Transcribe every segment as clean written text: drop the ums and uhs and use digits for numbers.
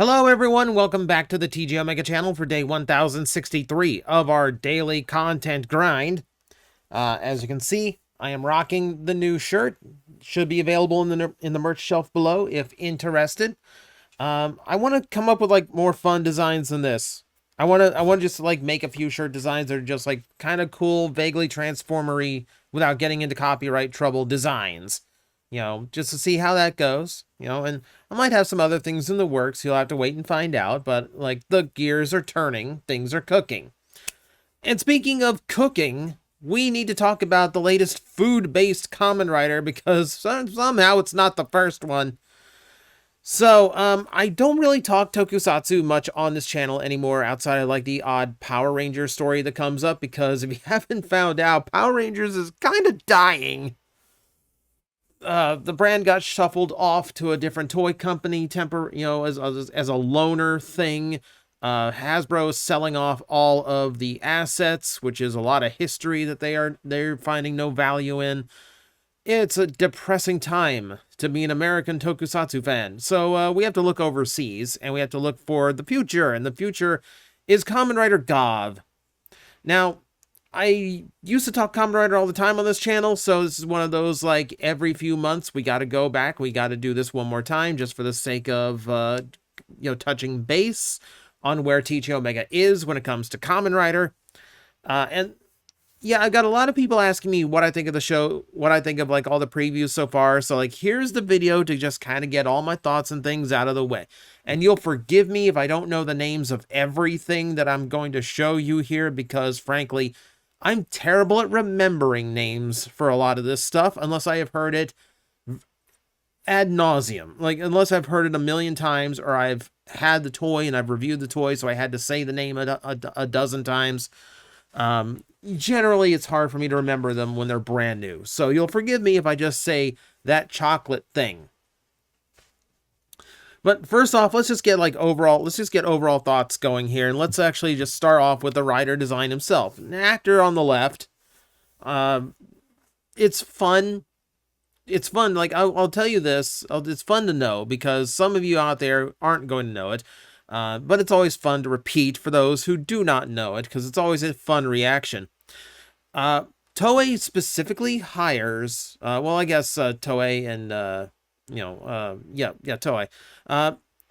Hello everyone, welcome back to the TJOmega channel for day 1063 of our daily content grind. As you can see, I am rocking the new shirt. Should be available in the merch shelf below if interested. I want to come up with like more fun designs than this. I want to just like make a few shirt designs that are just like kind of cool, vaguely transformery without getting into copyright trouble designs. Just to see how that goes, and I might have some other things in the works. You'll have to wait and find out, but like the gears are turning, things are cooking. And speaking of cooking, we need to talk about the latest food-based Kamen Rider because somehow it's not the first one. So, I don't really talk tokusatsu much on this channel anymore outside of like the odd Power Rangers story that comes up because if you haven't found out, Power Rangers is kind of dying. The brand got shuffled off to a different toy company as a loaner thing. Hasbro is selling off all of the assets, which is a lot of history that they're finding no value in. It's a depressing time to be an American tokusatsu fan. So we have to look overseas and we have to look for the future, and the future is Kamen Rider Gavv. Now, I used to talk Kamen Rider all the time on this channel, so this is one of those, like, every few months we got to go back, we got to do this one more time, just for the sake of, touching base on where TJOmega is when it comes to Kamen Rider. And, yeah, I've got a lot of people asking me what I think of the show, what I think of, like, all the previews so far, so, like, here's the video to just kind of get all my thoughts and things out of the way. And you'll forgive me if I don't know the names of everything that I'm going to show you here, because, frankly, I'm terrible at remembering names for a lot of this stuff, unless I have heard it ad nauseum. Like, unless I've heard it a million times, or I've had the toy and I've reviewed the toy, so I had to say the name a dozen times. Generally, it's hard for me to remember them when they're brand new. So you'll forgive me if I just say that chocolate thing. But first off, let's just get overall thoughts going here, and let's actually just start off with the rider design himself. An actor on the left. It's fun. It's fun. Like, I'll tell you this. It's fun to know because some of you out there aren't going to know it. But it's always fun to repeat for those who do not know it because it's always a fun reaction. Toei specifically hires, I guess Toei and Toei.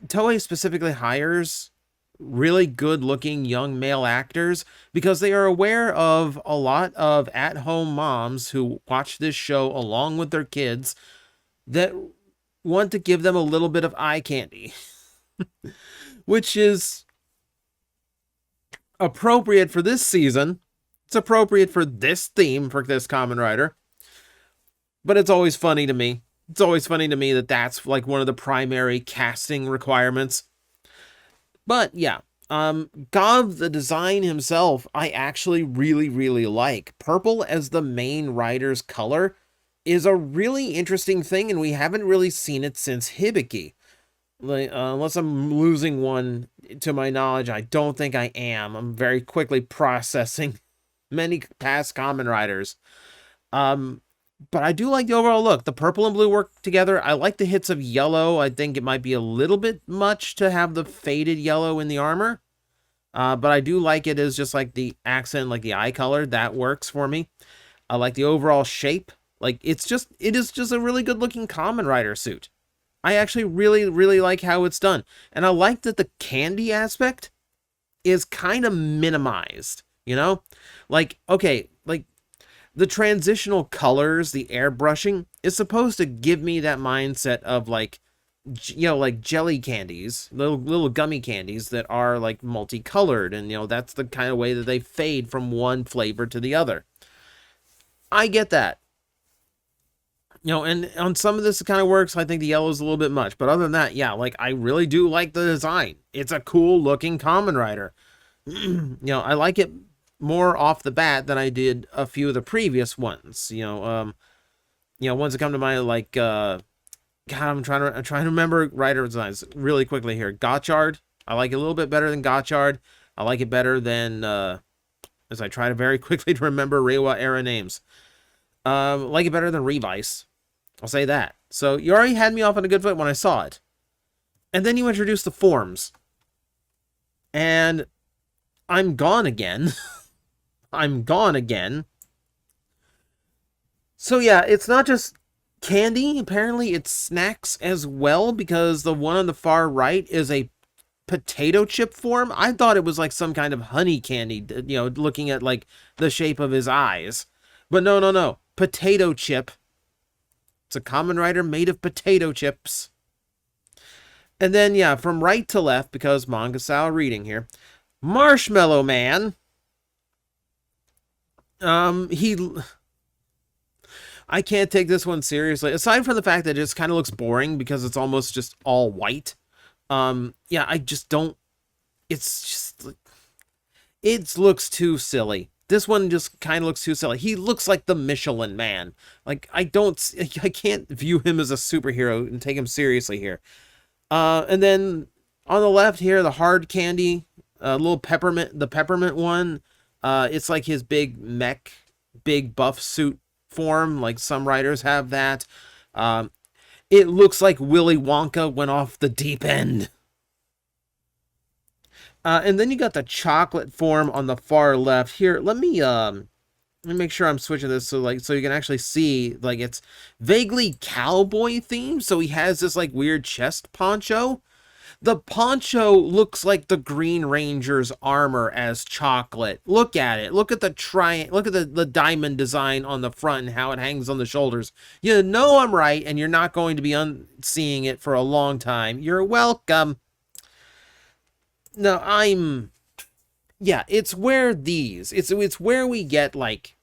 Toei specifically hires really good-looking young male actors because they are aware of a lot of at-home moms who watch this show along with their kids that want to give them a little bit of eye candy, which is appropriate for this season. It's appropriate for this theme for this Kamen Rider, but it's always funny to me. It's always funny to me that that's like one of the primary casting requirements. But yeah, Gavv, the design himself, I actually really, really like. Purple as the main rider's color is a really interesting thing, and we haven't really seen it since Hibiki. Unless I'm losing one to my knowledge, I don't think I am. I'm very quickly processing many past Kamen Riders. But I do like the overall look. The purple and blue work together. I like the hits of yellow. I think it might be a little bit much to have the faded yellow in the armor. But I do like it as just like the accent, like the eye color. That works for me. I like the overall shape. Like, it is just a really good looking Kamen Rider suit. I actually really, really like how it's done. And I like that the candy aspect is kind of minimized, Like, okay, like, the transitional colors, the airbrushing, is supposed to give me that mindset of, like, like jelly candies, little gummy candies that are, like, multicolored, and, that's the kind of way that they fade from one flavor to the other. I get that. And on some of this it kind of works. I think the yellow is a little bit much, but other than that, yeah, like, I really do like the design. It's a cool looking Kamen Rider. I like it more off the bat than I did a few of the previous ones. Ones that come to mind, like, God, I'm trying to remember rider designs really quickly here. Gotchard, I like it a little bit better than Gotchard. I like it better than, as I try to very quickly to remember Reiwa era names. Like it better than Revice. I'll say that. So you already had me off on a good foot when I saw it. And then you introduce the forms. And I'm gone again. I'm gone again. So yeah, it's not just candy. Apparently it's snacks as well, because the one on the far right is a potato chip form. I thought it was like some kind of honey candy, looking at like the shape of his eyes. But no, no, no. Potato chip. It's a Kamen Rider made of potato chips. And then, yeah, from right to left, because manga style reading here, Marshmallow Man. I can't take this one seriously. Aside from the fact that it just kind of looks boring because it's almost just all white. Yeah, I just don't. It's just, it looks too silly. This one just kind of looks too silly. He looks like the Michelin Man. Like, I can't view him as a superhero and take him seriously here. And then on the left here, the hard candy, little peppermint, the peppermint one. It's like his big mech, big buff suit form. Like some writers have that. It looks like Willy Wonka went off the deep end. And then you got the chocolate form on the far left here. Let me make sure I'm switching this so you can actually see, like, it's vaguely cowboy themed. So he has this like weird chest poncho. The poncho looks like the Green Ranger's armor as chocolate. Look at it. Look at the diamond design on the front and how it hangs on the shoulders. You know I'm right, and you're not going to be seeing it for a long time. You're welcome. No, yeah, it's where it's where we get like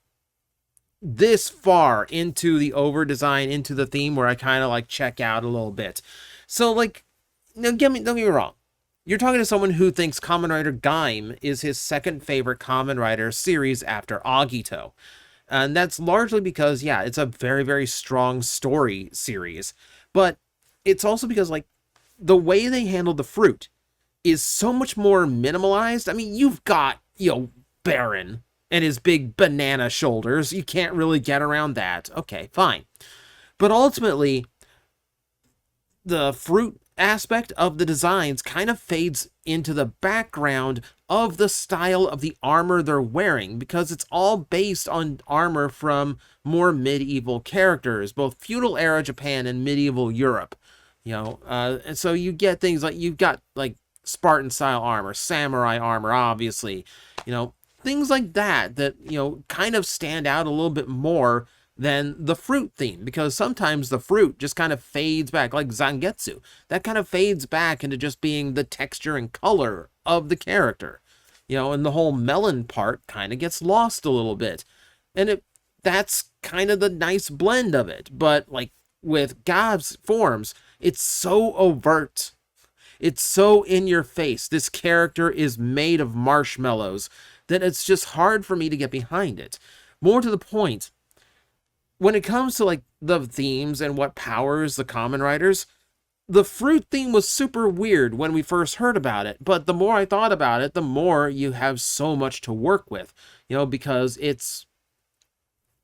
this far into the over design, into the theme, where I kind of like check out a little bit. So like, now don't get me wrong. You're talking to someone who thinks Kamen Rider Gaim is his second favorite Kamen Rider series after Agito. And that's largely because, yeah, it's a very, very strong story series. But it's also because, like, the way they handle the fruit is so much more minimalized. I mean, you've got, Baron and his big banana shoulders. You can't really get around that. Okay, fine. But ultimately, the fruit aspect of the designs kind of fades into the background of the style of the armor they're wearing, because it's all based on armor from more medieval characters, both feudal era Japan and medieval Europe. And so you get things like, you've got like Spartan style armor, samurai armor, obviously, things like that kind of stand out a little bit more than the fruit theme, because sometimes the fruit just kind of fades back, like Zangetsu. That kind of fades back into just being the texture and color of the character, and the whole melon part kind of gets lost a little bit. And that's kind of the nice blend of it. But like with Gavv's forms, it's so overt. It's so in your face. This character is made of marshmallows that it's just hard for me to get behind it. More to the point, when it comes to like the themes and what powers the Kamen Riders, the fruit theme was super weird when we first heard about it. But the more I thought about it, the more you have so much to work with, because it's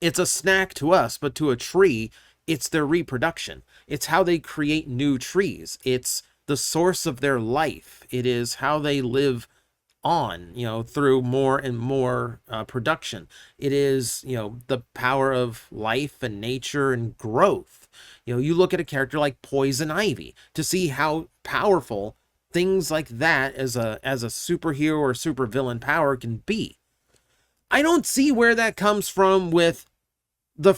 a snack to us, but to a tree, it's their reproduction. It's how they create new trees. It's the source of their life. It is how they live on, through more and more production. It is, the power of life and nature and growth. You look at a character like Poison Ivy to see how powerful things like that as a superhero or supervillain power can be. I don't see where that comes from with the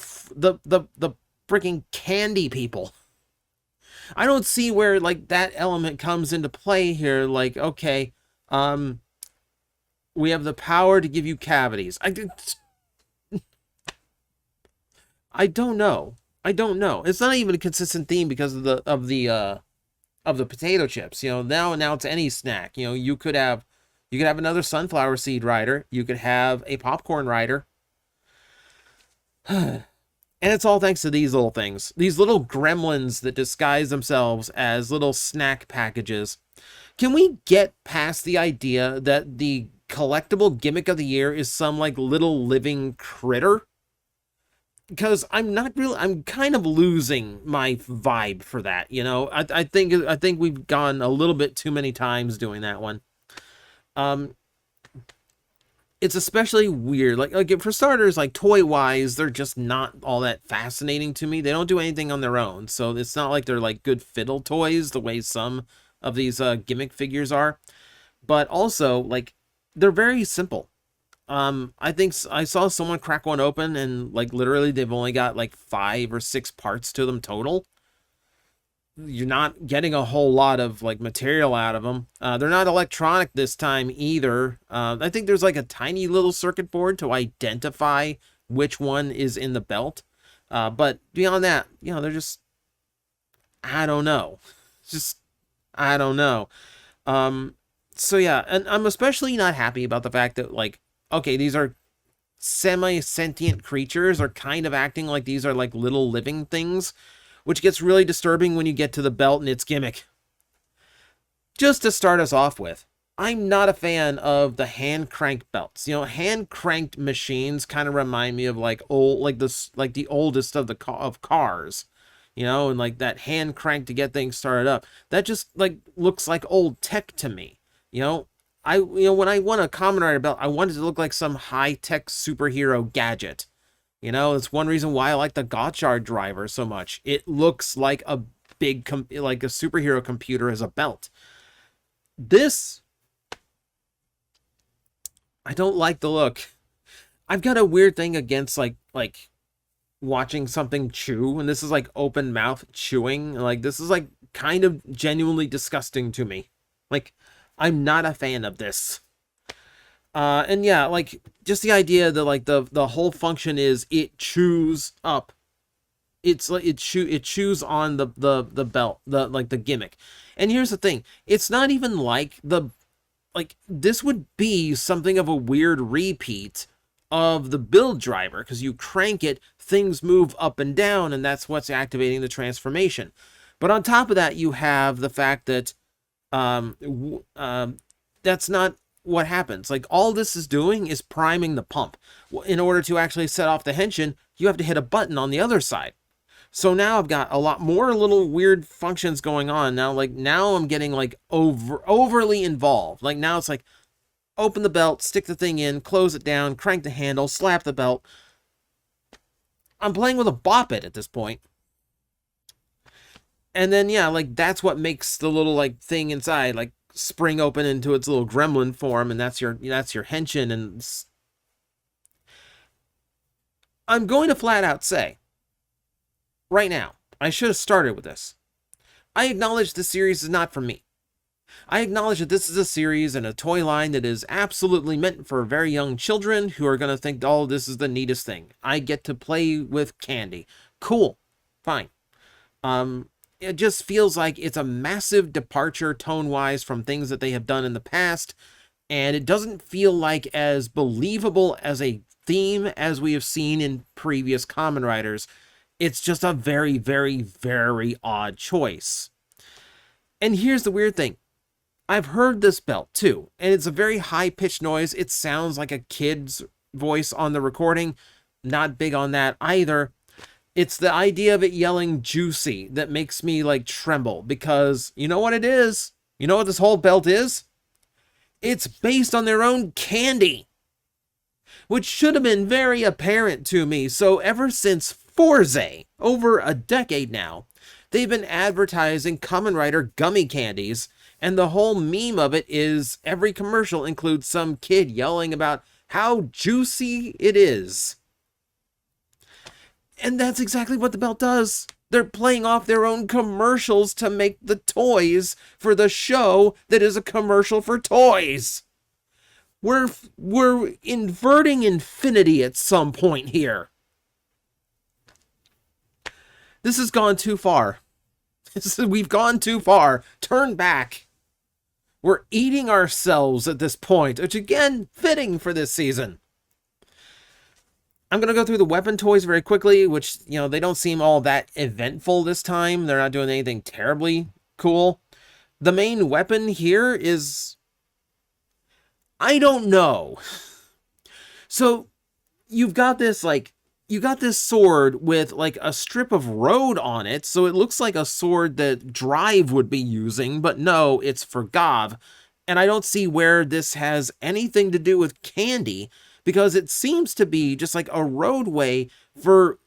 freaking candy people. I don't see where like that element comes into play here. Like, okay, we have the power to give you cavities. I don't know. It's not even a consistent theme because of the potato chips. Now it's any snack. You could have another sunflower seed rider. You could have a popcorn rider. And it's all thanks to these little things. These little gremlins that disguise themselves as little snack packages. Can we get past the idea that the collectible gimmick of the year is some like little living critter? because I'm kind of losing my vibe for that, you know. I think we've gone a little bit too many times doing that one. Um, it's especially weird. Like for starters, like toy wise, they're just not all that fascinating to me. They don't do anything on their own, so it's not like they're like good fiddle toys the way some of these gimmick figures are. But also, like, they're very simple. I think I saw someone crack one open and like literally they've only got like 5 or 6 parts to them total. You're not getting a whole lot of like material out of them. They're not electronic this time either. I think there's like a tiny little circuit board to identify which one is in the belt. But beyond that, you know, they're just, I don't know. Just, I don't know. So yeah, and I'm especially not happy about the fact that, like, okay, these are semi-sentient creatures are kind of acting like these are like little living things, which gets really disturbing when you get to the belt and its gimmick. Just to start us off with, I'm not a fan of the hand crank belts. You know, hand cranked machines kind of remind me of like old, like this, like the oldest of of cars. You know, and like that hand crank to get things started up. That just like looks like old tech to me. You know, when I want a Kamen Rider belt, I want it to look like some high-tech superhero gadget. You know, it's one reason why I like the Gotchard driver so much. It looks like a big, like a superhero computer as a belt. This, I don't like the look. I've got a weird thing against like watching something chew, and this is like open mouth chewing. Like this is like kind of genuinely disgusting to me. Like, I'm not a fan of this. And yeah, like just the idea that like the whole function is it chews up. It's like it chews on the belt, the gimmick. And here's the thing, it's not even like this would be something of a weird repeat of the build driver, because you crank it, things move up and down, and that's what's activating the transformation. But on top of that, you have the fact that that's not what happens. Like, all this is doing is priming the pump. In order to actually set off the henshin, you have to hit a button on the other side. So now I've got a lot more little weird functions going on. Now, like, now I'm getting like overly involved. Like, now it's like, open the belt, stick the thing in, close it down, crank the handle, slap the belt. I'm playing with a bop it at this point. And then, yeah, like, that's what makes the little, like, thing inside, like, spring open into its little gremlin form, and that's your henshin. And I'm going to flat out say, right now, I should have started with this. I acknowledge this series is not for me. I acknowledge that this is a series and a toy line that is absolutely meant for very young children who are going to think, oh, this is the neatest thing. I get to play with candy. Cool. Fine. It just feels like it's a massive departure tone-wise from things that they have done in the past, and it doesn't feel like as believable as a theme as we have seen in previous Kamen Riders. It's just a very, very, very odd choice. And here's the weird thing. I've heard this belt too, and it's a very high-pitched noise. It sounds like a kid's voice on the recording. Not big on that either. It's the idea of it yelling juicy that makes me like tremble, because you know what it is? You know what this whole belt is? It's based on their own candy, which should have been very apparent to me. So ever since Forze, over a decade now, they've been advertising Kamen Rider gummy candies, and the whole meme of it is every commercial includes some kid yelling about how juicy it is. And that's exactly what the belt does. They're playing off their own commercials to make the toys for the show that is a commercial for toys. We're inverting infinity at some point here. This has gone too far. We've gone too far. Turn back. We're eating ourselves at this point, which again, fitting for this season. I'm going to go through the weapon toys very quickly, which, you know, they don't seem all that eventful this time. They're not doing anything terribly cool. The main weapon here is, I don't know. So you've got this like you got this sword with like a strip of road on it, so it looks like a sword that Drive would be using, but no, it's for Gavv. And I don't see where this has anything to do with candy, because it seems to be just like a roadway for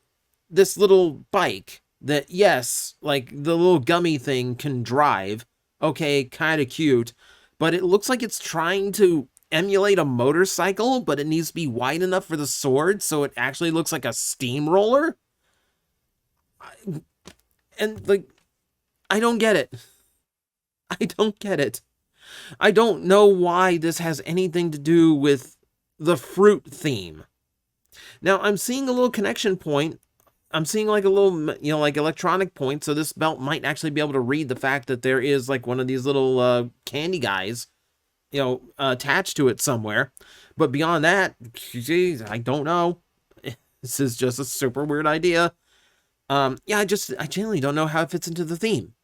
this little bike that, yes, like the little gummy thing can drive. Okay, kind of cute, but it looks like it's trying to emulate a motorcycle, but it needs to be wide enough for the sword, so it actually looks like a steamroller. And, like, I don't get it. I don't get it. I don't know why this has anything to do with the fruit theme. Now, I'm seeing a little connection point. I'm seeing like a little, like electronic point, so this belt might actually be able to read the fact that there is like one of these little candy guys, attached to it somewhere. But beyond that, geez, I don't know. This is just a super weird idea. Yeah, I genuinely don't know how it fits into the theme.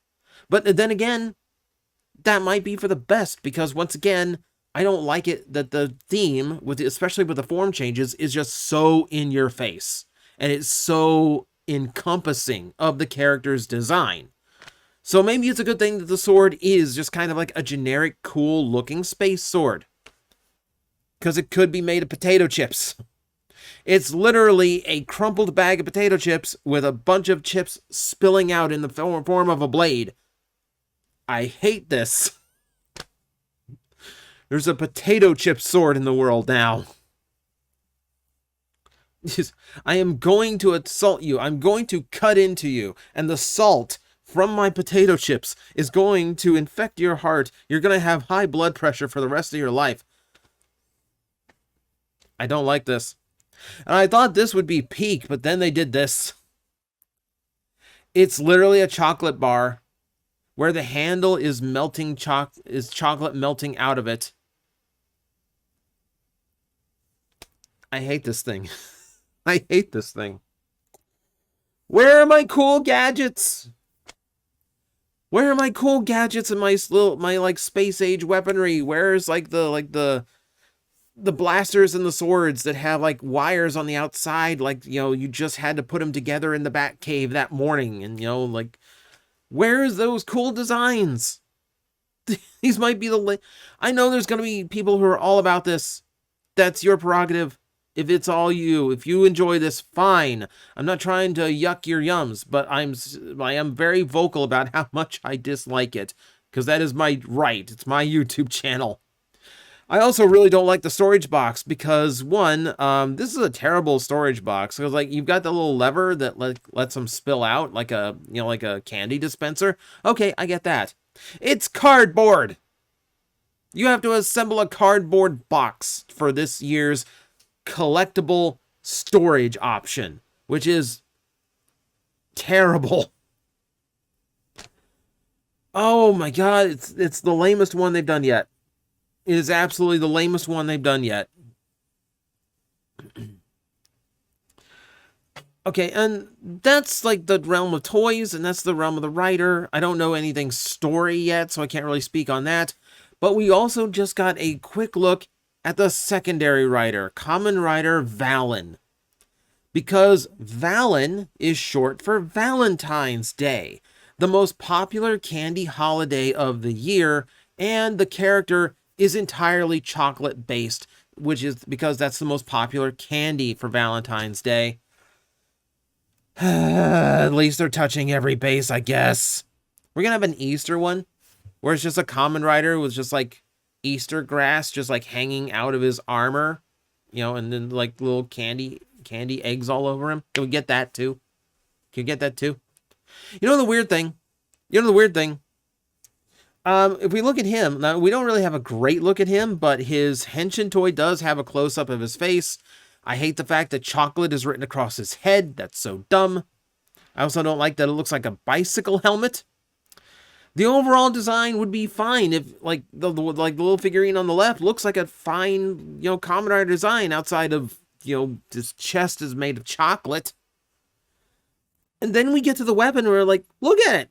But then again, that might be for the best, because once again, I don't like it that the theme, especially with the form changes, is just so in your face. And it's so encompassing of the character's design. So maybe it's a good thing that the sword is just kind of like a generic, cool-looking space sword. Because it could be made of potato chips. It's literally a crumpled bag of potato chips with a bunch of chips spilling out in the form of a blade. I hate this. There's a potato chip sword in the world now. I am going to assault you. I'm going to cut into you. And the salt from my potato chips is going to infect your heart. You're going to have high blood pressure for the rest of your life. I don't like this. And I thought this would be peak, but then they did this. It's literally a chocolate bar where the handle is melting chocolate melting out of it. I hate this thing. I hate this thing. Where are my cool gadgets? Where are my cool gadgets and my like space age weaponry? Where's like the blasters and the swords that have like wires on the outside, like, you just had to put them together in the Bat Cave that morning, and like, where's those cool designs? These might be I know there's going to be people who are all about this. That's your prerogative. If it's all you, if you enjoy this, fine. I'm not trying to yuck your yums, but I am very vocal about how much I dislike it, because that is my right. It's my YouTube channel. I also really don't like the storage box because, one, this is a terrible storage box. Because, like, you've got the little lever that lets them spill out, like a candy dispenser. Okay, I get that. It's cardboard. You have to assemble a cardboard box for this year's collectible storage option, which is terrible. Oh my god, it's the lamest one they've done yet. It is absolutely the lamest one they've done yet. Okay, and that's like the realm of toys, and that's the realm of the writer. I don't know anything story yet, so I can't really speak on that. But we also just got a quick look at the secondary writer, Kamen Rider Valen. Because Valen is short for Valentine's Day, the most popular candy holiday of the year, and the character is entirely chocolate-based, which is because that's the most popular candy for Valentine's Day. At least they're touching every base, I guess. We're gonna have an Easter one, where it's just a Kamen Rider with just, like, Easter grass just, like, hanging out of his armor, and then, like, little candy eggs all over him. Can we get that, too? Can you get that, too? The weird thing? If we look at him, now we don't really have a great look at him, but his Henshin toy does have a close-up of his face. I hate the fact that chocolate is written across his head. That's so dumb. I also don't like that it looks like a bicycle helmet. The overall design would be fine if, like, the little figurine on the left looks like a fine, Kamen Rider design outside of, his chest is made of chocolate. And then we get to the weapon and we're like, look at it.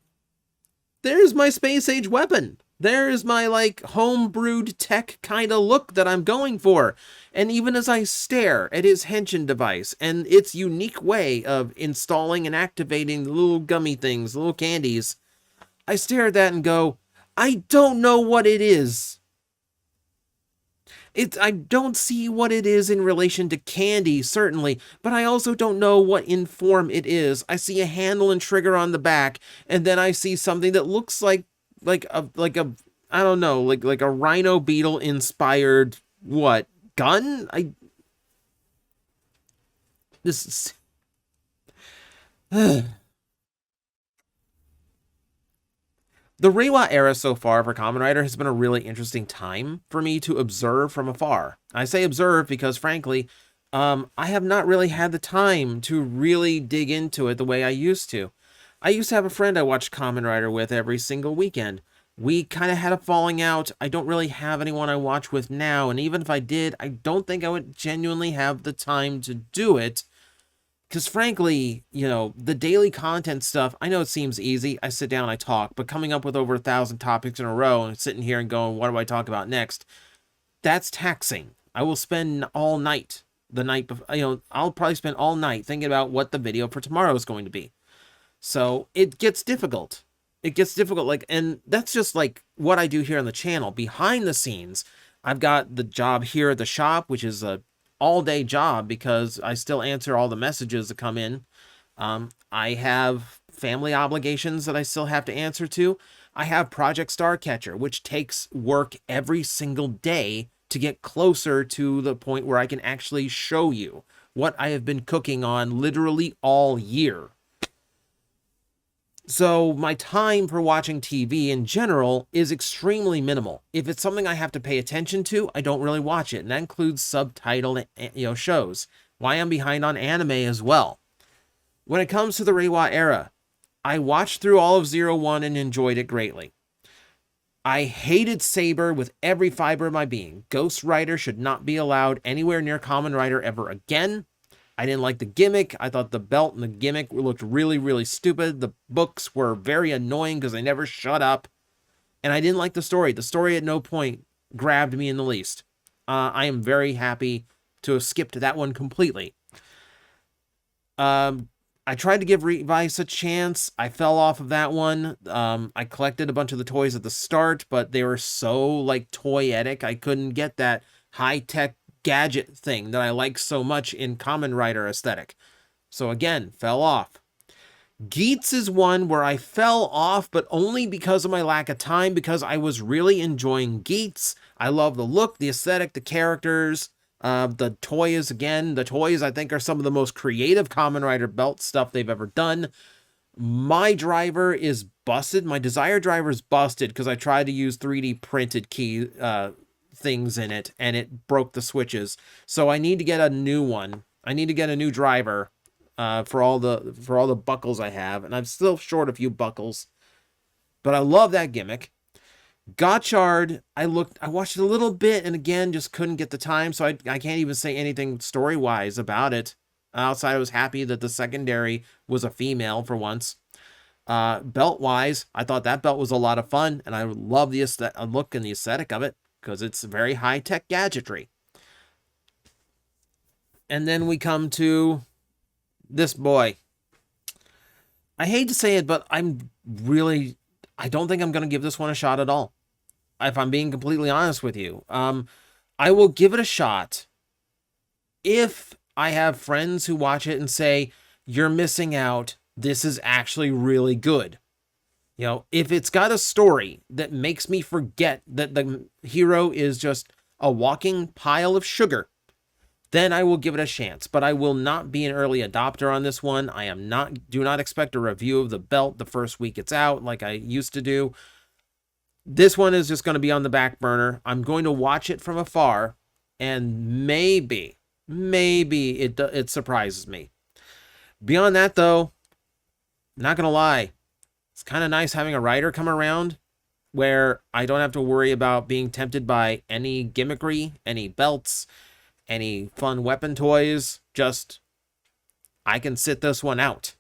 There's my space age weapon. There's my, like, homebrewed tech kind of look that I'm going for. And even as I stare at his henshin device and its unique way of installing and activating the little gummy things, the little candies, I stare at that and go, I don't know what it is. I don't see what it is in relation to candy, certainly, but I also don't know what in form it is. I see a handle and trigger on the back, and then I see something that looks like a I don't know, like a rhino beetle inspired what? Gun? This is The Reiwa era so far for Kamen Rider has been a really interesting time for me to observe from afar. I say observe because, frankly, I have not really had the time to really dig into it the way I used to. I used to have a friend I watched Kamen Rider with every single weekend. We kind of had a falling out. I don't really have anyone I watch with now, and even if I did, I don't think I would genuinely have the time to do it. Because frankly, you know, the daily content stuff, I know it seems easy. I sit down, I talk, but coming up with over 1,000 topics in a row and sitting here and going, what do I talk about next? That's taxing. I will spend all night, the night before, you know, I'll probably spend all night thinking about what the video for tomorrow is going to be. So it gets difficult. It gets difficult. Like, and that's just like what I do here on the channel. Behind the scenes, I've got the job here at the shop, which is a all-day job because I still answer all the messages that come in. I have family obligations that I still have to answer to. I have Project Starcatcher, which takes work every single day to get closer to the point where I can actually show you what I have been cooking on literally all year. So my time for watching TV in general is extremely minimal. If it's something I have to pay attention to, I don't really watch it. And that includes subtitled, shows. Why I'm behind on anime as well. When it comes to the Reiwa era, I watched through all of 01 and enjoyed it greatly. I hated Saber with every fiber of my being. Ghost Rider should not be allowed anywhere near Kamen Rider ever again. I didn't like the gimmick. I thought the belt and the gimmick looked really, really stupid. The books were very annoying because they never shut up. And I didn't like the story. The story at no point grabbed me in the least. I am very happy to have skipped that one completely. I tried to give Revice a chance. I fell off of that one. I collected a bunch of the toys at the start, but they were so, like, toyetic. I couldn't get that high-tech gadget thing that I like so much in Kamen Rider aesthetic. So again, fell off. Geats is one where I fell off, but only because of my lack of time, because I was really enjoying Geats. I love the look, the aesthetic, the characters, the toys. Again, the toys I think are some of the most creative Kamen Rider belt stuff they've ever done. My driver is busted. My Desire driver is busted because I tried to use 3D printed key things in it and it broke the switches. So I need to get a new one. I need to get a new driver for all the buckles I have, and I'm still short a few buckles. But I love that gimmick. Gotchard, I watched it a little bit and again just couldn't get the time, so I can't even say anything story-wise about it. Outside I was happy that the secondary was a female for once. Belt-wise, I thought that belt was a lot of fun, and I love the look and the aesthetic of it, because it's very high-tech gadgetry. And then we come to this boy. I hate to say it, but I don't think I'm going to give this one a shot at all. If I'm being completely honest with you. I will give it a shot if I have friends who watch it and say, you're missing out, this is actually really good. You know, if it's got a story that makes me forget that the hero is just a walking pile of sugar, then I will give it a chance. But I will not be an early adopter on this one. Do not expect a review of the belt the first week it's out like I used to do. This one is just going to be on the back burner. I'm going to watch it from afar, and maybe it surprises me. Beyond that, though, not going to lie. It's kind of nice having a writer come around where I don't have to worry about being tempted by any gimmickry, any belts, any fun weapon toys. Just, I can sit this one out.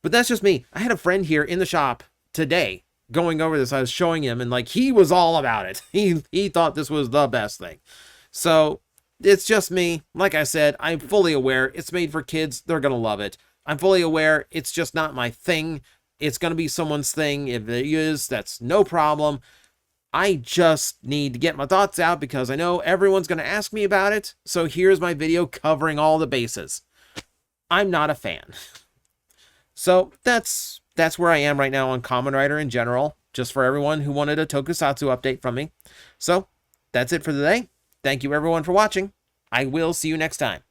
But that's just me. I had a friend here in the shop today going over this, I was showing him, and like he was all about it. He thought this was the best thing. So it's just me. Like I said, I'm fully aware it's made for kids. They're gonna love it. I'm fully aware it's just not my thing. It's gonna be someone's thing. If it is, that's no problem. I just need to get my thoughts out because I know everyone's gonna ask me about it. So here's my video covering all the bases. I'm not a fan. So that's where I am right now on Kamen Rider in general, just for everyone who wanted a Tokusatsu update from me. So that's it for today. Thank you everyone for watching. I will see you next time.